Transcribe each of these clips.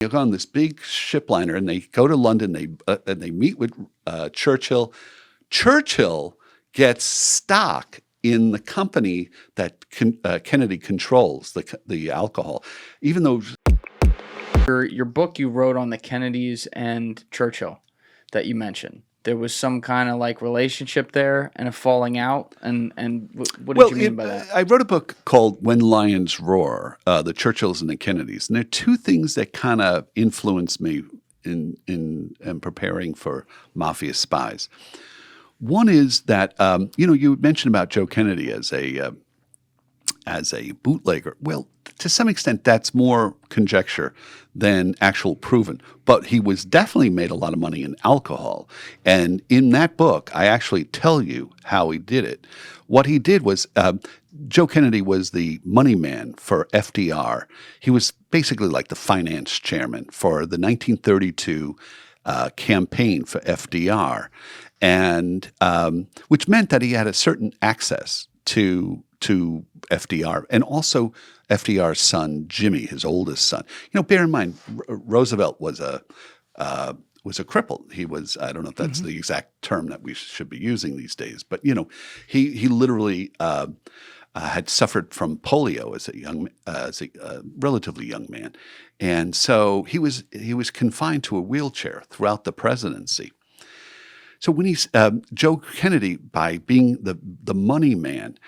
They go on this big ship liner and they go to London. And they meet with Churchill. Churchill gets stock in the company that Kennedy controls, the alcohol, even though Your book you wrote on the Kennedys and Churchill that you mentioned. There was some kind of like relationship there and a falling out. And what did you mean by that? I wrote a book called When Lions Roar, the Churchills and the Kennedys. And there are two things that kind of influenced me in preparing for Mafia Spies. One is that, you mentioned about Joe Kennedy as a bootlegger. Well, to some extent, that's more conjecture than actual proven. But he was definitely made a lot of money in alcohol. And in that book, I actually tell you how he did it. What he did was Joe Kennedy was the money man for FDR. He was basically like the finance chairman for the 1932 campaign for FDR, and which meant that he had a certain access to FDR, and also FDR's son Jimmy, his oldest son. Bear in mind, Roosevelt was a cripple. He was, I don't know if that's the exact term that we should be using these days, but he literally had suffered from polio as a relatively young man, and so he was confined to a wheelchair throughout the presidency. So when Joe Kennedy, by being the money man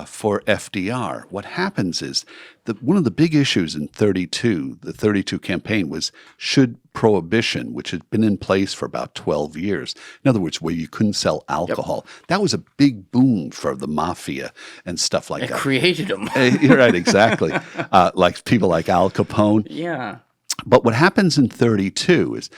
for FDR, what happens is that one of the big issues in the 32 campaign was should prohibition, which had been in place for about 12 years, in other words, where you couldn't sell alcohol. Yep. That was a big boon for the mafia and stuff like that. It created them. You're right, exactly. Like people like Al Capone. Yeah. But what happens in 32 is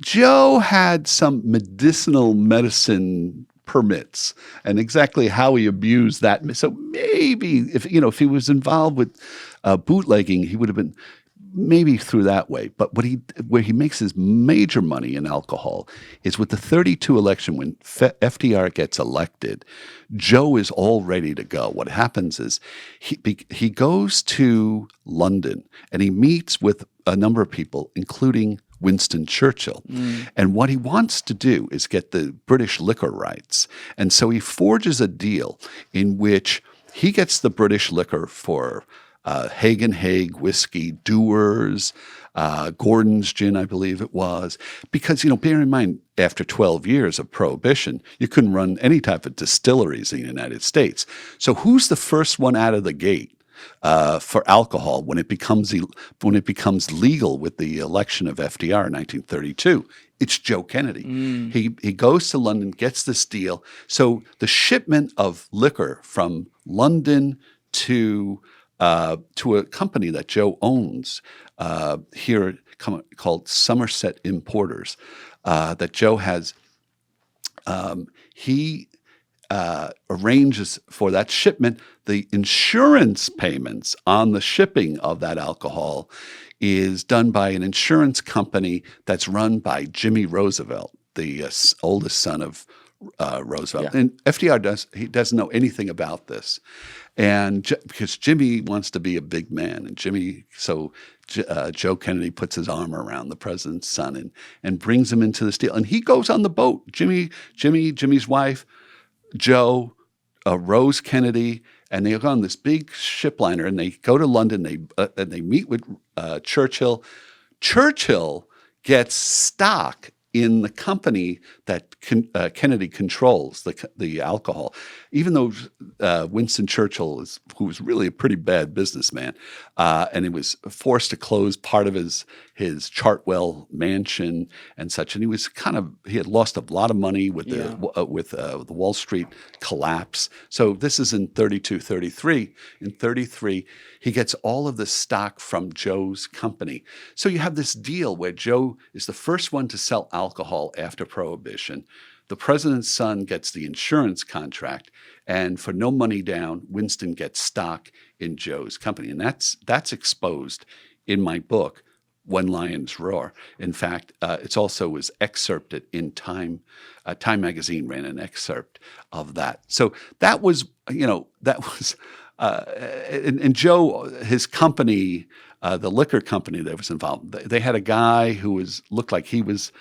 Joe had some medicinal medicine permits, and exactly how he abused that. So maybe if he was involved with bootlegging, he would have been maybe through that way. But where he makes his major money in alcohol is with the 32 election when FDR gets elected. Joe is all ready to go. What happens is he goes to London and he meets with a number of people, including Winston Churchill. And what he wants to do is get the British liquor rights. And so he forges a deal in which he gets the British liquor for Haig and Haig whiskey, Dewar's, Gordon's gin, I believe it was. Because, bear in mind, after 12 years of prohibition, you couldn't run any type of distilleries in the United States. So who's the first one out of the gate for alcohol when it becomes legal with the election of FDR in 1932? It's Joe Kennedy. He goes to London, gets this deal. So the shipment of liquor from London to a company that Joe owns here called Somerset Importers that Joe has. He arranges for that shipment. The insurance payments on the shipping of that alcohol is done by an insurance company that's run by Jimmy Roosevelt, the oldest son of Roosevelt. Yeah. And FDR doesn't know anything about this. And because Jimmy wants to be a big man, and Joe Kennedy puts his arm around the president's son and brings him into this deal. And he goes on the boat. Jimmy's wife, Joe, Rose Kennedy, and they go on this big ship liner and they go to London. And they meet with Churchill. Churchill gets stock in the company that Kennedy controls, the alcohol, even though Winston Churchill, who was really a pretty bad businessman, and he was forced to close part of his Chartwell mansion and such, and he had lost a lot of money with the Wall Street collapse. So this is in 32, 33. In 33, he gets all of the stock from Joe's company. So you have this deal where Joe is the first one to sell alcohol after Prohibition. The president's son gets the insurance contract, and for no money down, Winston gets stock in Joe's company. And that's exposed in my book, When Lions Roar. In fact, it's also was excerpted in Time. Time magazine ran an excerpt of that. So that was, and Joe, his company the liquor company that was involved. They had a guy who looked like he was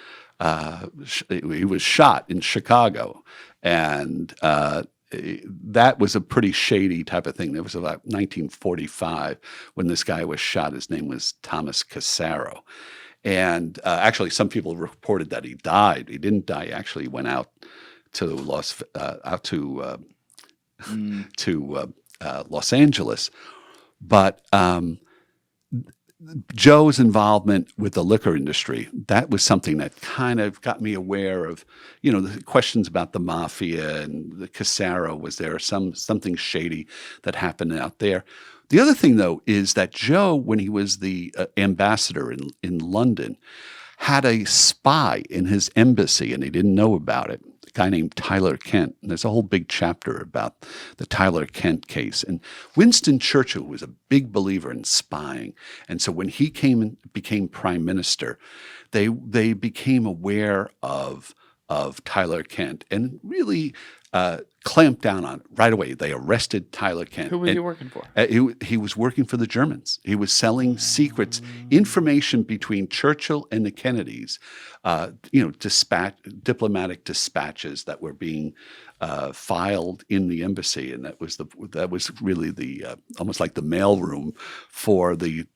shot in Chicago, and that was a pretty shady type of thing. That was about 1945 when this guy was shot. His name was Thomas Casaro. And actually, some people reported that he died. He didn't die. He actually went out to Los Angeles. But Joe's involvement with the liquor industry, that was something that kind of got me aware of, the questions about the mafia and the Casaro. Was there something shady that happened out there? The other thing, though, is that Joe, when he was the ambassador in London, had a spy in his embassy, and he didn't know about it, a guy named Tyler Kent. And there's a whole big chapter about the Tyler Kent case. And Winston Churchill was a big believer in spying. And so when he came and became prime minister, they became aware of Tyler Kent and really clamped down on it right away. They arrested Tyler Kent. Who was he working for? He was working for the Germans. He was selling secrets, information between Churchill and the Kennedys, diplomatic dispatches that were being filed in the embassy, and that was really the almost like the mailroom for the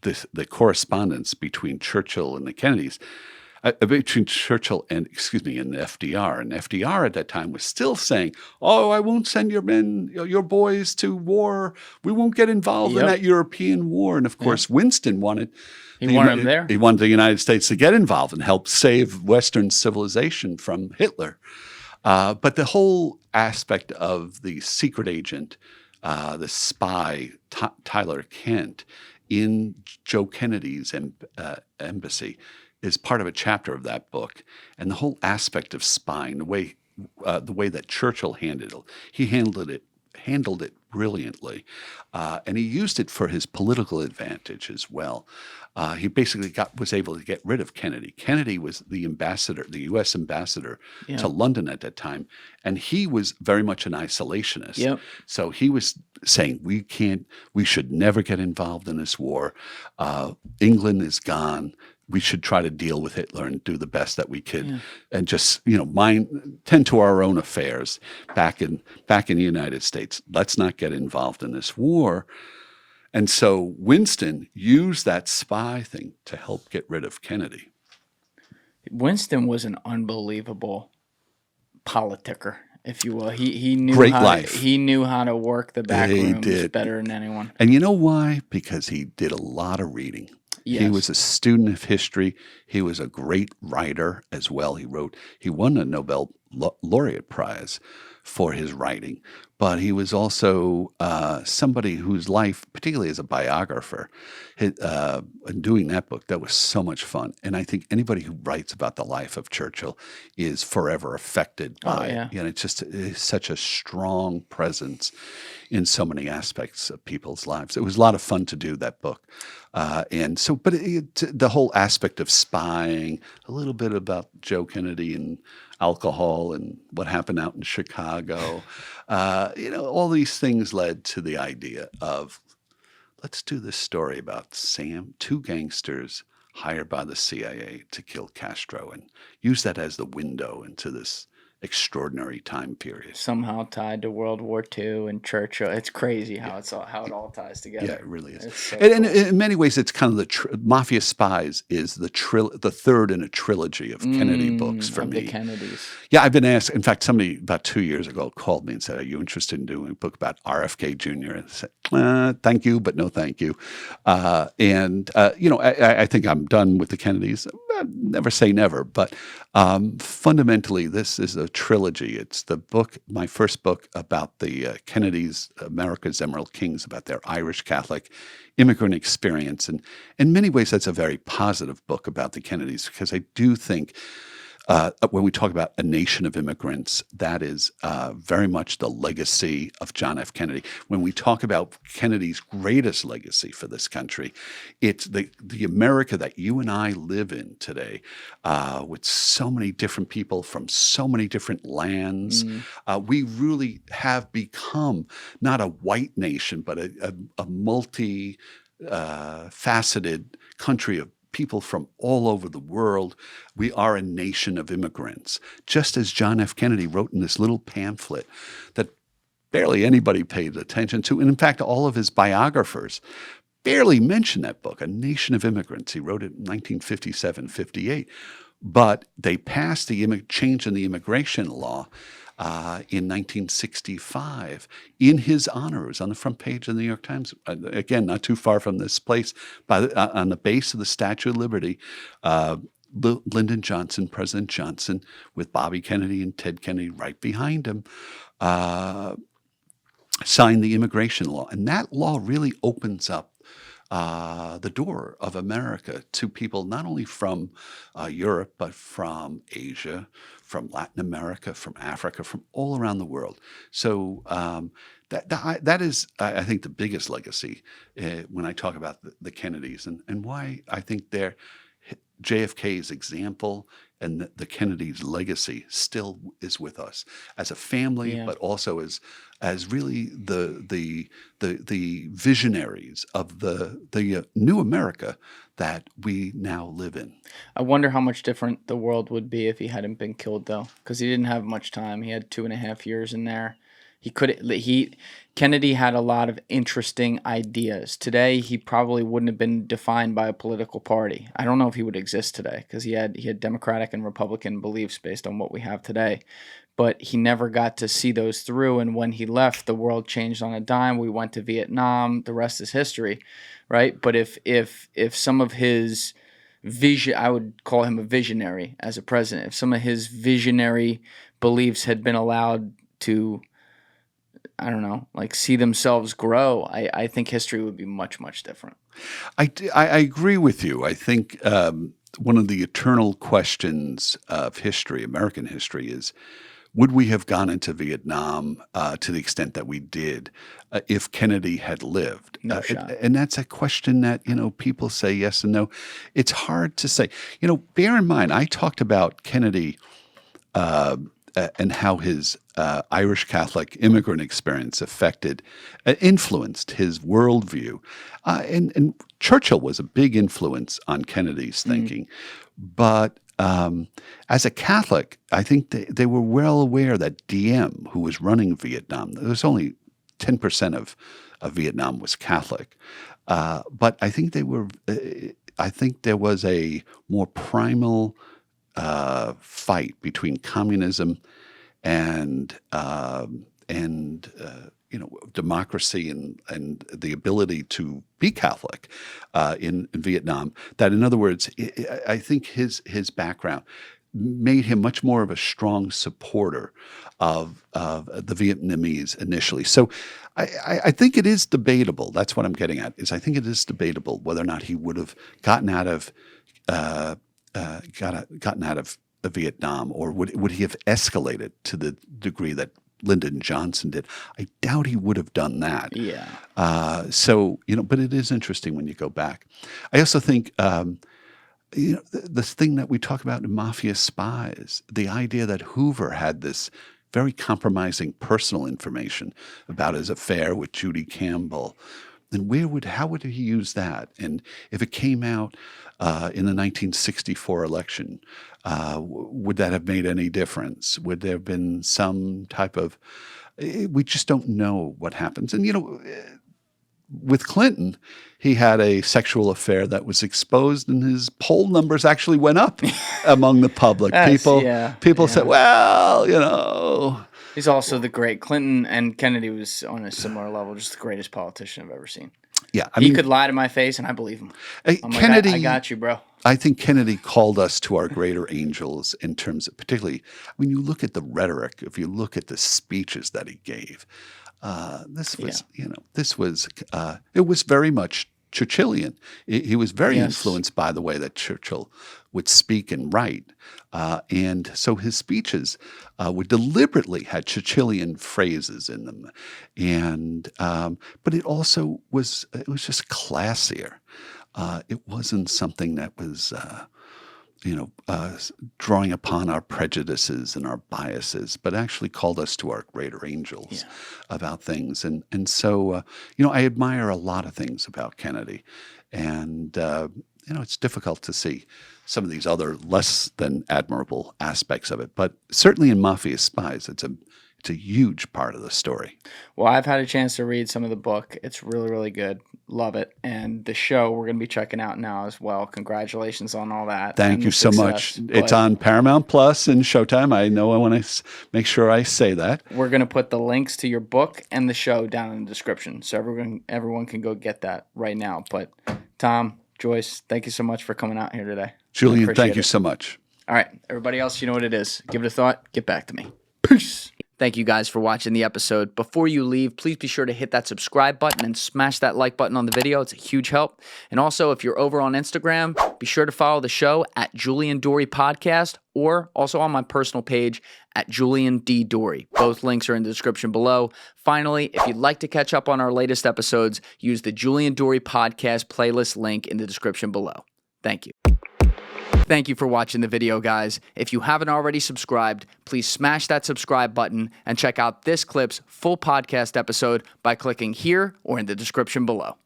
correspondence between Churchill and the Kennedys. Between Churchill and FDR. And FDR at that time was still saying, "Oh, I won't send your men, your boys to war. We won't get involved in that European war." And of course, Winston wanted him there. He wanted the United States to get involved and help save Western civilization from Hitler. But the whole aspect of the secret agent, the spy, Tyler Kent, in Joe Kennedy's embassy, is part of a chapter of that book. And the whole aspect of spying, the way that Churchill handled it, he handled it brilliantly, and he used it for his political advantage as well. He basically was able to get rid of Kennedy. Kennedy was the ambassador, the U.S. ambassador to London at that time, and he was very much an isolationist. Yep. So he was saying we should never get involved in this war. England is gone. We should try to deal with Hitler and do the best that we could, and just tend to our own affairs back in the United States. Let's not get involved in this war. And so Winston used that spy thing to help get rid of Kennedy. Winston was an unbelievable politicker, if you will. He knew Great life. He knew how to work the back rooms better than anyone. And you know why? Because he did a lot of reading. Yes. He was a student of history. He was a great writer as well. He won a Nobel Laureate Prize for his writing, but he was also somebody whose life, particularly as a biographer, doing that book, that was so much fun. And I think anybody who writes about the life of Churchill is forever affected by it. It's such a strong presence in so many aspects of people's lives. It was a lot of fun to do that book. But the whole aspect of spying, a little bit about Joe Kennedy and alcohol and what happened out in Chicago, all these things led to the idea of, let's do this story about two gangsters hired by the CIA to kill Castro, and use that as the window into this extraordinary time period. Somehow tied to World War II and Churchill. It's crazy how it all ties together. Yeah, it really is. So and in many ways, it's kind of Mafia Spies is the third in a trilogy of Kennedy books for me. The Kennedys. Yeah, I've been asked. In fact, somebody about 2 years ago called me and said, "Are you interested in doing a book about RFK Jr.?" And I said, "Thank you, but no, thank you." I think I'm done with the Kennedys. Never say never, but fundamentally, this is a trilogy. It's my first book about the Kennedys, America's Emerald Kings, about their Irish Catholic immigrant experience. And in many ways, that's a very positive book about the Kennedys, because I do think when we talk about a nation of immigrants, that is very much the legacy of John F. Kennedy. When we talk about Kennedy's greatest legacy for this country, it's the America that you and I live in today, with so many different people from so many different lands. We really have become not a white nation, but a multi faceted country of people from all over the world. We are a nation of immigrants, just as John F. Kennedy wrote in this little pamphlet that barely anybody paid attention to. And in fact, all of his biographers barely mention that book, A Nation of Immigrants. He wrote it in 1957, 58. But they passed the change in the immigration law in 1965 in his honor. It was on the front page of the New York Times. Again, not too far from this place, on the base of the Statue of Liberty. Lyndon Johnson, President Johnson, with Bobby Kennedy and Ted Kennedy right behind him, signed the immigration law. And that law really opens up the door of America to people not only from Europe, but from Asia, from Latin America, from Africa, from all around the world. So that is, I think, the biggest legacy when I talk about the Kennedys, and why I think they're JFK's example and the Kennedys' legacy still is with us as a family, but also as really the visionaries of the new America that we now live in. I wonder how much different the world would be if he hadn't been killed, though, because he didn't have much time. He had 2.5 years in there. Kennedy had a lot of interesting ideas. Today, he probably wouldn't have been defined by a political party. I don't know if he would exist today, because he had Democratic and Republican beliefs based on what we have today. But he never got to see those through, and when he left, the world changed on a dime. We went to Vietnam. The rest is history, right? But if some of his vision, I would call him a visionary as a president. If some of his visionary beliefs had been allowed to, I don't know, like see themselves grow, I think history would be much, much different. I agree with you. I think one of the eternal questions of history, American history, is would we have gone into Vietnam to the extent that we did if Kennedy had lived? No shot. And that's a question that, people say yes and no. It's hard to say. Bear in mind, I talked about Kennedy and how his Irish Catholic immigrant experience influenced his worldview. And Churchill was a big influence on Kennedy's thinking. But as a Catholic, I think they were well aware that Diem, who was running Vietnam, there was only 10% of Vietnam was Catholic. But I think there was a more primal fight between communism and democracy and the ability to be Catholic in Vietnam. That, in other words, I think his background made him much more of a strong supporter of the Vietnamese initially. So I think it is debatable. That's what I'm getting at. I think it is debatable whether or not he would have gotten out of Vietnam, or would he have escalated to the degree that Lyndon Johnson did? I doubt he would have done that. Yeah. But it is interesting when you go back. I also think, the thing that we talk about in Mafia Spies, the idea that Hoover had this very compromising personal information about his affair with Judy Campbell. And how would he use that? And if it came out in the 1964 election, would that have made any difference? Would there have been some type of? We just don't know what happens. And with Clinton, he had a sexual affair that was exposed, and his poll numbers actually went up among the public. People said, "Well, He's also the great. Clinton and Kennedy was on a similar level, just the greatest politician I've ever seen. Yeah, he could lie to my face, and I believe him. Kennedy, I got you, bro. I think Kennedy called us to our greater angels in terms of, particularly when you look at the rhetoric, if you look at the speeches that he gave, it was very much Churchillian. He was very influenced by the way that Churchill would speak and write. And so his speeches would deliberately had Churchillian phrases in them. And but it was just classier. It wasn't something that was drawing upon our prejudices and our biases, but actually called us to our greater angels about things. And so, I admire a lot of things about Kennedy. And, it's difficult to see some of these other less than admirable aspects of it. But certainly in Mafia Spies, it's a huge part of the story. Well, I've had a chance to read some of the book. It's really, really good. Love it. And the show we're going to be checking out now as well. Congratulations on all that. Thank you so much. It's on Paramount Plus and Showtime. I know I want to make sure I say that. We're going to put the links to your book and the show down in the description, so everyone can go get that right now. But Tom, Joyce, thank you so much for coming out here today. Julian, thank you so much. All right. Everybody else, you know what it is. Give it a thought. Get back to me. Peace. Thank you guys for watching the episode. Before you leave, please be sure to hit that subscribe button and smash that like button on the video. It's a huge help. And also, if you're over on Instagram, be sure to follow the show at Julian Dorey Podcast, or also on my personal page at Julian D. Dorey. Both links are in the description below. Finally, if you'd like to catch up on our latest episodes, use the Julian Dorey Podcast playlist link in the description below. Thank you. Thank you for watching the video, guys. If you haven't already subscribed, please smash that subscribe button and check out this clip's full podcast episode by clicking here or in the description below.